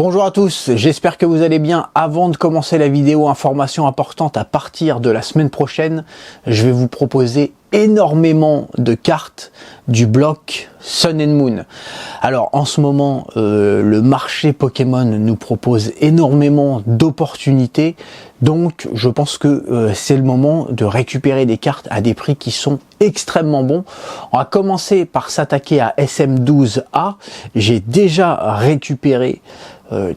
Bonjour à tous, j'espère que vous allez bien. Avant de commencer la vidéo, information importante, à partir de la semaine prochaine, je vais vous proposer énormément de cartes du bloc Sun and Moon. Alors en ce moment, le marché Pokémon nous propose énormément d'opportunités, donc je pense que c'est le moment de récupérer des cartes à des prix qui sont extrêmement bons. On va commencer par s'attaquer à SM12A. J'ai déjà récupéré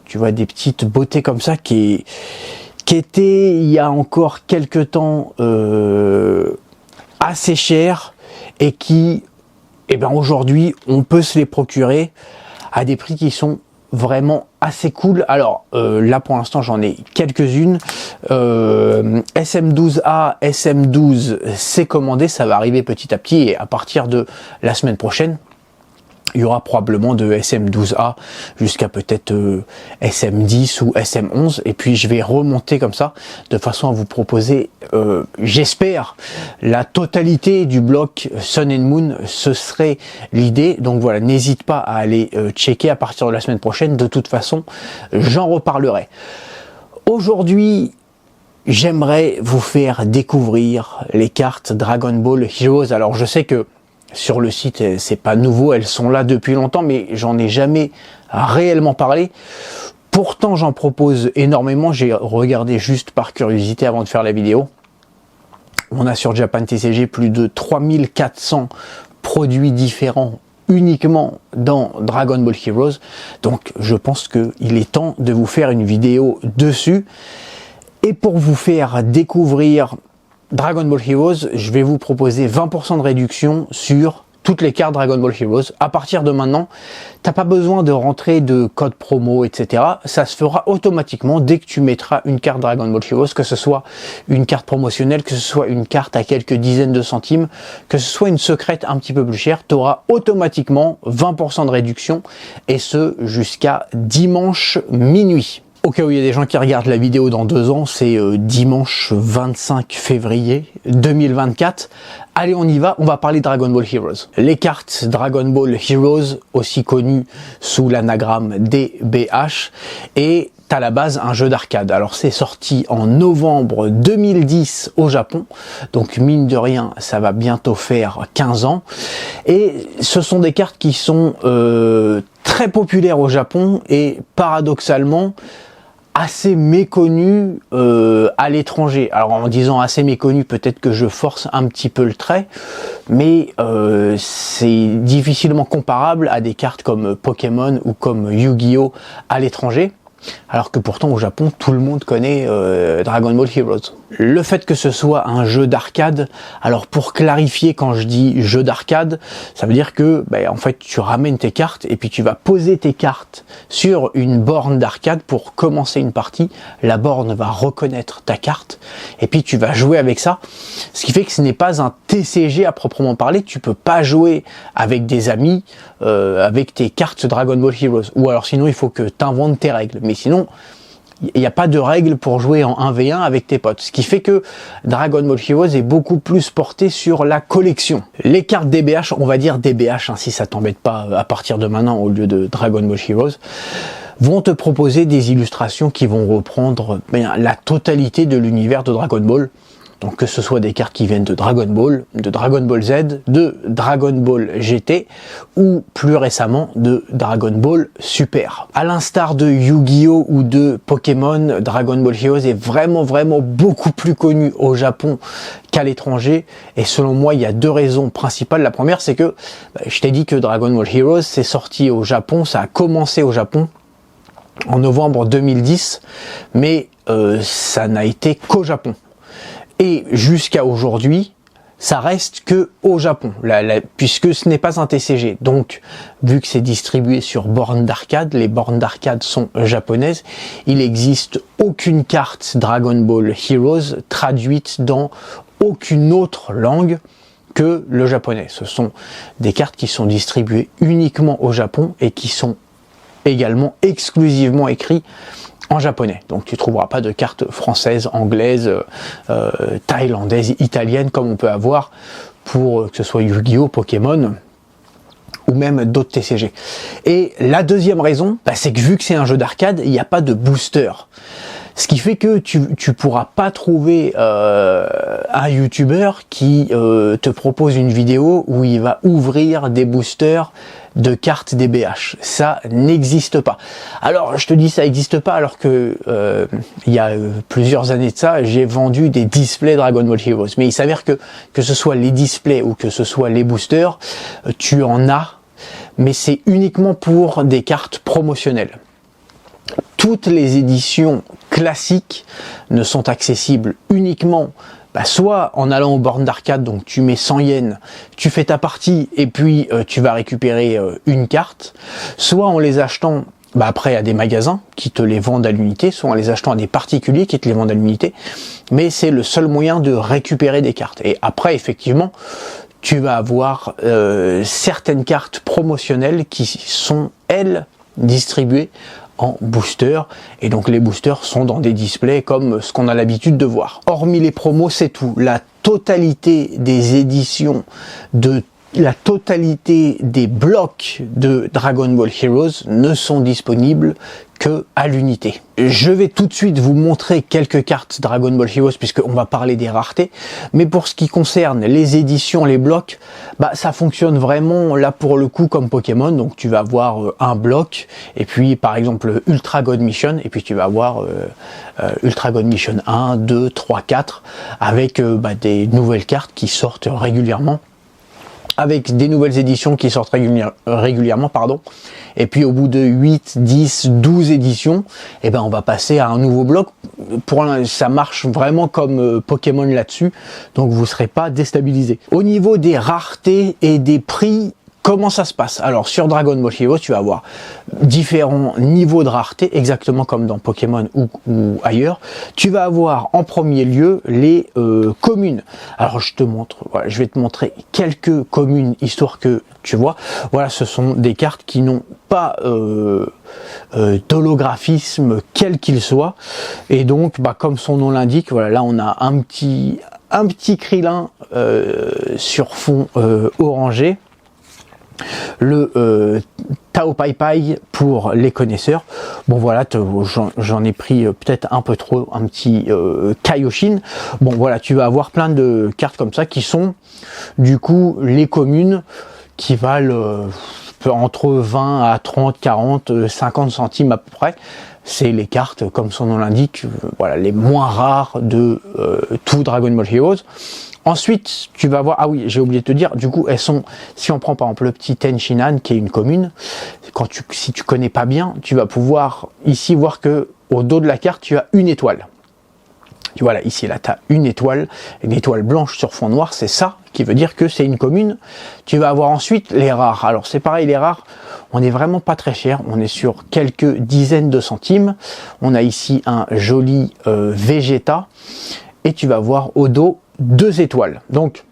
tu vois, des petites beautés comme ça qui étaient il y a encore quelques temps assez chères et qui, aujourd'hui, on peut se les procurer à des prix qui sont vraiment assez cool. Alors là pour l'instant j'en ai quelques-unes. SM12A, SM12 c'est commandé, ça va arriver petit à petit et à partir de la semaine prochaine il y aura probablement de SM12A jusqu'à peut-être SM10 ou SM11 et puis je vais remonter comme ça de façon à vous proposer j'espère la totalité du bloc Sun and Moon. Ce serait l'idée, donc voilà, n'hésite pas à aller checker à partir de la semaine prochaine. De toute façon j'en reparlerai. Aujourd'hui j'aimerais vous faire découvrir les cartes Dragon Ball Heroes. Alors je sais que sur le site, c'est pas nouveau, elles sont là depuis longtemps, mais j'en ai jamais réellement parlé. Pourtant, j'en propose énormément. J'ai regardé juste par curiosité avant de faire la vidéo. On a sur Japan TCG plus de 3400 produits différents uniquement dans Dragon Ball Heroes. Donc, je pense qu'il est temps de vous faire une vidéo dessus. Et pour vous faire découvrir Dragon Ball Heroes, je vais vous proposer 20% de réduction sur toutes les cartes Dragon Ball Heroes. À partir de maintenant, t'as pas besoin de rentrer de code promo, etc. Ça se fera automatiquement dès que tu mettras une carte Dragon Ball Heroes, que ce soit une carte promotionnelle, que ce soit une carte à quelques dizaines de centimes, que ce soit une secrète un petit peu plus chère, tu auras automatiquement 20% de réduction, et ce jusqu'à dimanche minuit. Au cas où il y a des gens qui regardent la vidéo dans 2 ans, c'est dimanche 25 février 2024. Allez, on y va, on va parler Dragon Ball Heroes. Les cartes Dragon Ball Heroes, aussi connues sous l'anagramme DBH, et à la base un jeu d'arcade. Alors c'est sorti en novembre 2010 au Japon, donc mine de rien ça va bientôt faire 15 ans, et ce sont des cartes qui sont très populaires au Japon et paradoxalement assez méconnu à l'étranger. Alors en disant assez méconnu, peut-être que je force un petit peu le trait, mais c'est difficilement comparable à des cartes comme Pokémon ou comme Yu-Gi-Oh à l'étranger, alors que pourtant au Japon tout le monde connaît Dragon Ball Heroes. Le fait que ce soit un jeu d'arcade, alors pour clarifier, quand je dis jeu d'arcade, ça veut dire que en fait tu ramènes tes cartes et puis tu vas poser tes cartes sur une borne d'arcade pour commencer une partie. La borne va reconnaître ta carte et puis tu vas jouer avec ça, ce qui fait que ce n'est pas un TCG à proprement parler. Tu peux pas jouer avec des amis avec tes cartes Dragon Ball Heroes, ou alors sinon il faut que tu inventes tes règles, mais sinon il n'y a pas de règles pour jouer en 1v1 avec tes potes, ce qui fait que Dragon Ball Heroes est beaucoup plus porté sur la collection. Les cartes DBH, on va dire DBH, si ça t'embête pas à partir de maintenant au lieu de Dragon Ball Heroes, vont te proposer des illustrations qui vont reprendre la totalité de l'univers de Dragon Ball. Donc que ce soit des cartes qui viennent de Dragon Ball Z, de Dragon Ball GT ou plus récemment de Dragon Ball Super. À l'instar de Yu-Gi-Oh ou de Pokémon, Dragon Ball Heroes est vraiment beaucoup plus connu au Japon qu'à l'étranger, et selon moi il y a 2 raisons principales. La première, c'est que je t'ai dit que Dragon Ball Heroes c'est sorti au Japon, ça a commencé au Japon en novembre 2010, mais ça n'a été qu'au Japon. Et jusqu'à aujourd'hui, ça reste que au Japon, puisque ce n'est pas un TCG. Donc, vu que c'est distribué sur bornes d'arcade, les bornes d'arcade sont japonaises, il n'existe aucune carte Dragon Ball Heroes traduite dans aucune autre langue que le japonais. Ce sont des cartes qui sont distribuées uniquement au Japon et qui sont également exclusivement écrites en japonais. Donc tu trouveras pas de cartes françaises, anglaises, thaïlandaises, italiennes comme on peut avoir pour que ce soit Yu-Gi-Oh, Pokémon ou même d'autres TCG. Et la deuxième raison, bah, c'est que vu que c'est un jeu d'arcade, il n'y a pas de booster. Ce qui fait que tu pourras pas trouver un YouTuber qui te propose une vidéo où il va ouvrir des boosters de cartes DBH. Ça n'existe pas. Alors je te dis ça n'existe pas alors que il y a plusieurs années de ça, j'ai vendu des displays Dragon Ball Heroes. Mais il s'avère que ce soit les displays ou que ce soit les boosters, tu en as, mais c'est uniquement pour des cartes promotionnelles. Toutes les éditions classiques ne sont accessibles uniquement soit en allant aux bornes d'arcade, donc tu mets 100 yens, tu fais ta partie et puis tu vas récupérer une carte, soit en les achetant après à des magasins qui te les vendent à l'unité, soit en les achetant à des particuliers qui te les vendent à l'unité, mais c'est le seul moyen de récupérer des cartes. Et après effectivement tu vas avoir certaines cartes promotionnelles qui sont elles distribuées en booster, et donc les boosters sont dans des displays comme ce qu'on a l'habitude de voir. Hormis les promos, c'est tout. La totalité des éditions, la totalité des blocs de Dragon Ball Heroes ne sont disponibles que à l'unité. Je vais tout de suite vous montrer quelques cartes Dragon Ball Heroes puisqu'on va parler des raretés, mais pour ce qui concerne les éditions, les blocs, ça fonctionne vraiment là pour le coup comme Pokémon. Donc tu vas avoir un bloc et puis par exemple Ultra God Mission, et puis tu vas avoir Ultra God Mission 1, 2, 3, 4 avec des nouvelles cartes qui sortent régulièrement, avec des nouvelles éditions qui sortent régulièrement, et puis au bout de 8, 10, 12 éditions, on va passer à un nouveau bloc. Ça marche vraiment comme Pokémon là-dessus, donc vous ne serez pas déstabilisé. Au niveau des raretés et des prix, comment ça se passe? Alors sur Dragon Ball Heroes, tu vas avoir différents niveaux de rareté, exactement comme dans Pokémon ou ailleurs. Tu vas avoir en premier lieu les communes. Alors je vais te montrer quelques communes, histoire que tu vois. Voilà, ce sont des cartes qui n'ont pas d'holographisme quel qu'il soit. Et donc, comme son nom l'indique, voilà, là on a un petit Krillin sur fond orangé. Le Tao Pai Pai pour les connaisseurs. Bon voilà, j'en ai pris peut-être un peu trop, un petit Kaioshin. Bon voilà, tu vas avoir plein de cartes comme ça qui sont du coup les communes qui valent entre 20 à 30, 40, 50 centimes à peu près. C'est les cartes, comme son nom l'indique, voilà, les moins rares de tout Dragon Ball Heroes. Ensuite, tu vas voir, ah oui, j'ai oublié de te dire, du coup, elles sont, si on prend par exemple le petit Tenshinhan, qui est une commune, si tu connais pas bien, tu vas pouvoir ici voir que au dos de la carte, tu as une étoile. Tu vois là, ici, là, tu as une étoile blanche sur fond noir, c'est ça qui veut dire que c'est une commune. Tu vas avoir ensuite les rares. Alors c'est pareil, les rares, on n'est vraiment pas très cher, on est sur quelques dizaines de centimes. On a ici un joli Vegeta, et tu vas voir au dos 2 étoiles. Donc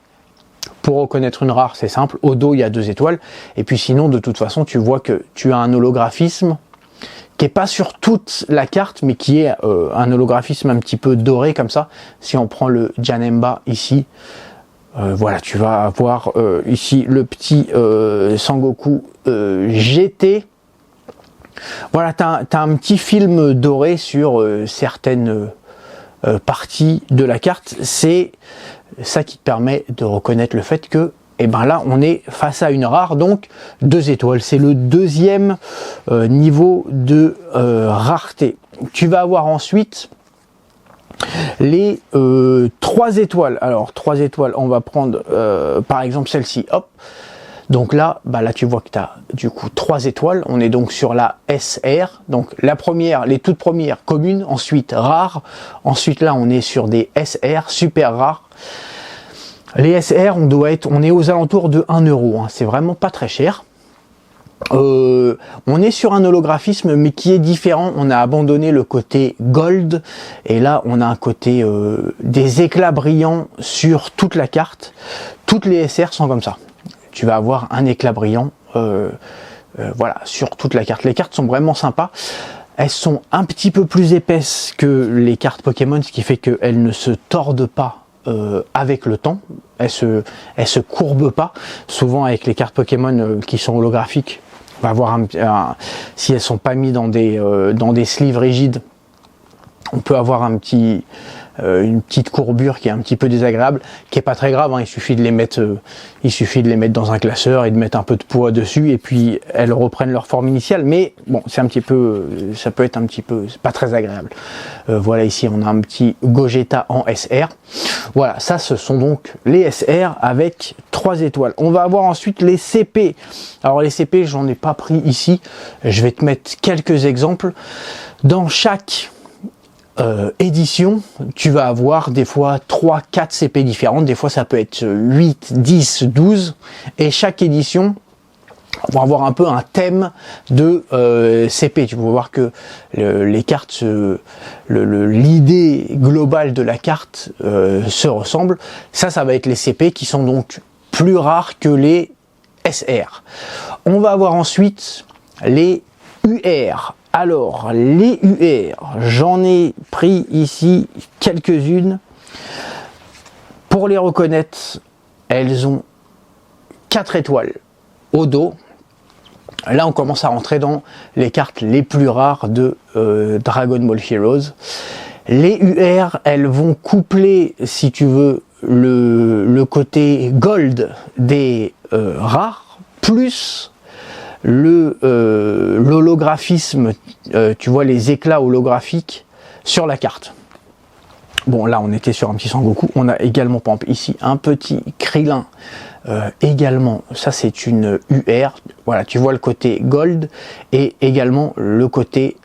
pour reconnaître une rare, c'est simple, au dos il y a 2 étoiles, et puis sinon de toute façon tu vois que tu as un holographisme qui est pas sur toute la carte, mais qui est un holographisme un petit peu doré comme ça. Si on prend le Janemba ici, voilà, tu vas avoir ici le petit Sangoku GT. Voilà, tu as un petit film doré sur certaines partie de la carte. C'est ça qui te permet de reconnaître le fait que là on est face à une rare, donc 2 étoiles, c'est le deuxième niveau de rareté. Tu vas avoir ensuite les 3 étoiles. Alors 3 étoiles, on va prendre par exemple celle-ci, hop. Donc là, là tu vois que tu as du coup 3 étoiles, on est donc sur la SR, donc la première, les toutes premières communes, ensuite rares, ensuite là on est sur des SR, super rares. Les SR, on est aux alentours de 1 €, hein. C'est vraiment pas très cher. On est sur un holographisme mais qui est différent, on a abandonné le côté gold et là on a un côté des éclats brillants sur toute la carte. Toutes les SR sont comme ça. Tu vas avoir un éclat brillant voilà, sur toute la carte. Les cartes sont vraiment sympas. Elles sont un petit peu plus épaisses que les cartes Pokémon, ce qui fait qu'elles ne se tordent pas avec le temps. elle se courbe pas. Souvent avec les cartes Pokémon qui sont holographiques, on va avoir si elles sont pas mises dans des sleeves rigides, on peut avoir une petite courbure qui est un petit peu désagréable, qui est pas très grave, hein. Il suffit de les mettre dans un classeur et de mettre un peu de poids dessus, et puis elles reprennent leur forme initiale. Mais bon, ça peut être un petit peu, c'est pas très agréable. Voilà, ici on a un petit Gogeta en SR. Voilà, ça ce sont donc les SR avec 3 étoiles. On va avoir ensuite les CP. Alors les CP, j'en ai pas pris ici. Je vais te mettre quelques exemples. Dans chaque édition, tu vas avoir des fois 3-4 CP différentes, des fois ça peut être 8, 10, 12, et chaque édition va avoir un peu un thème de CP. Tu vas voir que les cartes, l'idée globale de la carte se ressemble. Ça va être les CP qui sont donc plus rares que les SR. On va avoir ensuite les UR. Alors, les UR, j'en ai pris ici quelques-unes. Pour les reconnaître, elles ont 4 étoiles au dos. Là, on commence à rentrer dans les cartes les plus rares de Dragon Ball Heroes. Les UR, elles vont coupler, si tu veux, le côté gold des rares, plus l'holographisme, tu vois les éclats holographiques sur la carte. Bon, là on était sur un petit Sangoku. On a également, par exemple, ici un petit Krillin. Également, ça c'est une UR. Voilà, tu vois le côté gold et également le côté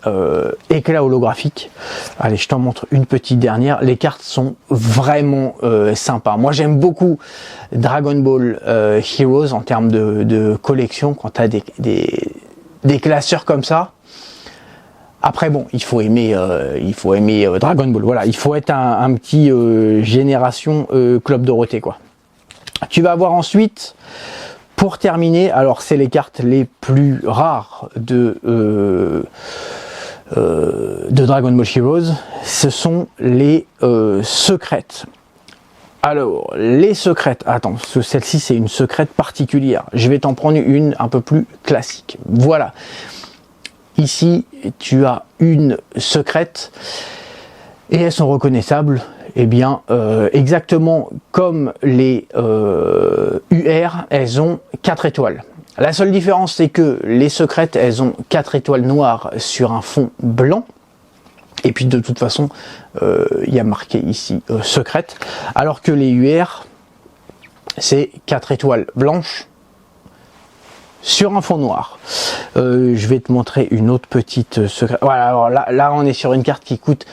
éclat holographique. Allez, je t'en montre une petite dernière. Les cartes sont vraiment sympas. Moi j'aime beaucoup Dragon Ball Heroes en termes de collection. Quand tu as des classeurs comme ça. Après bon, il faut aimer Dragon Ball. Voilà, il faut être un petit génération Club Dorothée quoi. Tu vas avoir ensuite, pour terminer, alors c'est les cartes les plus rares de Dragon Ball Heroes, ce sont les secrètes. Alors, les secrètes, attends, celle-ci c'est une secrète particulière. Je vais t'en prendre une un peu plus classique. Voilà. Ici, tu as une secrète et elles sont reconnaissables. Eh bien, exactement comme les UR, elles ont 4 étoiles. La seule différence, c'est que les secrètes, elles ont 4 étoiles noires sur un fond blanc. Et puis, de toute façon, il y a marqué ici secrète. Alors que les UR, c'est 4 étoiles blanches sur un fond noir. Je vais te montrer une autre petite secrète. Voilà, alors là, on est sur une carte qui coûte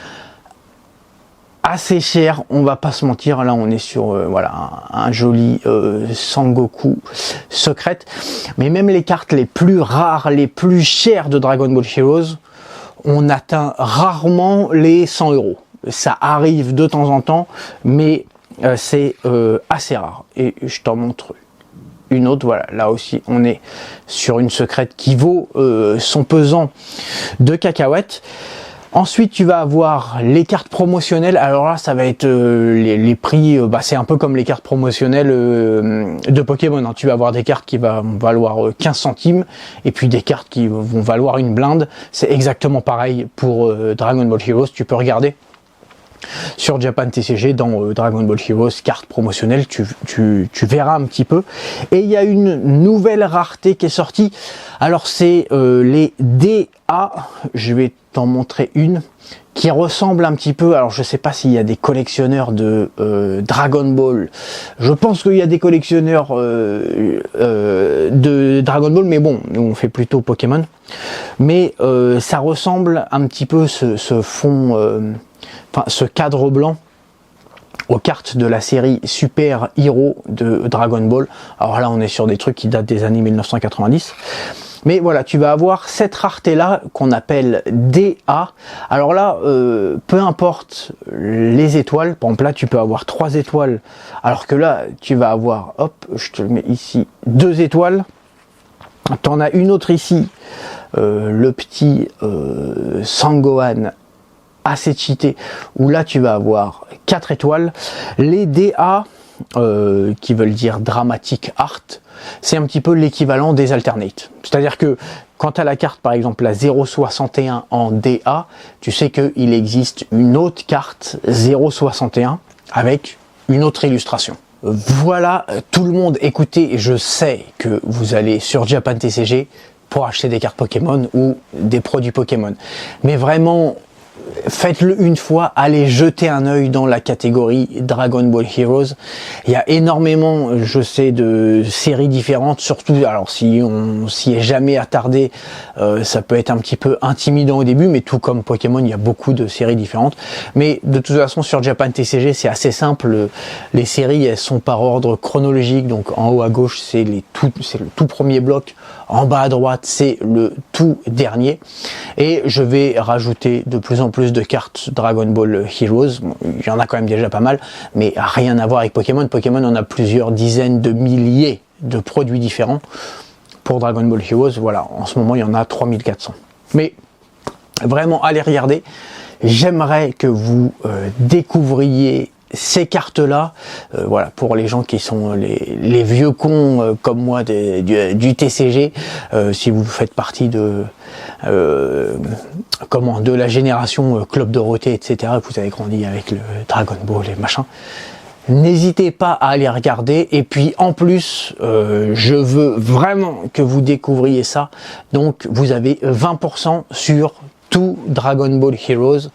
assez cher, on va pas se mentir. Là on est sur voilà un joli Sangoku secrète, mais même les cartes les plus rares, les plus chères de Dragon Ball Heroes, on atteint rarement les 100 €. Ça arrive de temps en temps, mais c'est assez rare. Et je t'en montre une autre. Voilà, là aussi on est sur une secrète qui vaut son pesant de cacahuètes. Ensuite, tu vas avoir les cartes promotionnelles. Alors là, ça va être les prix, c'est un peu comme les cartes promotionnelles de Pokémon. Hein. Tu vas avoir des cartes qui vont valoir 15 centimes et puis des cartes qui vont valoir une blinde. C'est exactement pareil pour Dragon Ball Heroes. Tu peux regarder sur Japan TCG dans Dragon Ball Heroes carte promotionnelle, tu verras un petit peu. Et il y a une nouvelle rareté qui est sortie. Alors c'est les DA. Je vais t'en montrer une qui ressemble un petit peu. Alors je sais pas s'il y a des collectionneurs de Dragon Ball. Je pense qu'il y a des collectionneurs de Dragon Ball, mais bon, nous on fait plutôt Pokémon. Mais ça ressemble un petit peu ce fond. Ce cadre blanc aux cartes de la série Super Hero de Dragon Ball. Alors là on est sur des trucs qui datent des années 1990. Mais voilà, tu vas avoir cette rareté là qu'on appelle DA. Alors là, peu importe les étoiles, par exemple là tu peux avoir 3 étoiles, alors que là tu vas avoir, hop, je te le mets ici, 2 étoiles. Tu en as une autre ici, le petit Sangohan assez cheaté, où là tu vas avoir 4 étoiles. Les DA, qui veulent dire Dramatic Art, c'est un petit peu l'équivalent des alternates. C'est-à-dire que quand tu as la carte, par exemple la 0.61 en DA, tu sais qu'il existe une autre carte 0.61 avec une autre illustration. Voilà tout le monde, écoutez, je sais que vous allez sur Japan TCG pour acheter des cartes Pokémon ou des produits Pokémon. Mais vraiment, faites-le une fois, allez jeter un œil dans la catégorie Dragon Ball Heroes. Il y a énormément, je sais, de séries différentes, surtout, alors si on s'y est jamais attardé, ça peut être un petit peu intimidant au début, mais tout comme Pokémon, il y a beaucoup de séries différentes. Mais de toute façon, sur Japan TCG, c'est assez simple. Les séries, elles sont par ordre chronologique, donc en haut à gauche, c'est le tout premier bloc, en bas à droite, c'est le tout dernier. Et je vais rajouter de plus en plus de cartes Dragon Ball Heroes. Bon, il y en a quand même déjà pas mal, mais rien à voir avec Pokémon. Pokémon, on a plusieurs dizaines de milliers de produits différents. Pour Dragon Ball Heroes, voilà, en ce moment, il y en a 3400. Mais vraiment, allez regarder. J'aimerais que vous découvriez ces cartes-là, voilà, pour les gens qui sont les vieux cons comme moi du TCG, si vous faites partie de la génération Club Dorothée, etc., que vous avez grandi avec le Dragon Ball et machin, n'hésitez pas à aller regarder. Et puis en plus, je veux vraiment que vous découvriez ça, donc vous avez 20% sur tout Dragon Ball Heroes.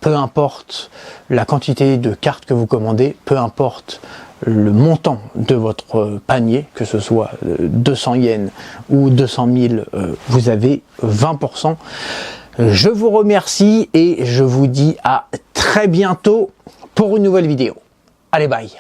Peu importe la quantité de cartes que vous commandez, peu importe le montant de votre panier, que ce soit 200 yens ou 200 000, vous avez 20%. Je vous remercie et je vous dis à très bientôt pour une nouvelle vidéo. Allez, bye!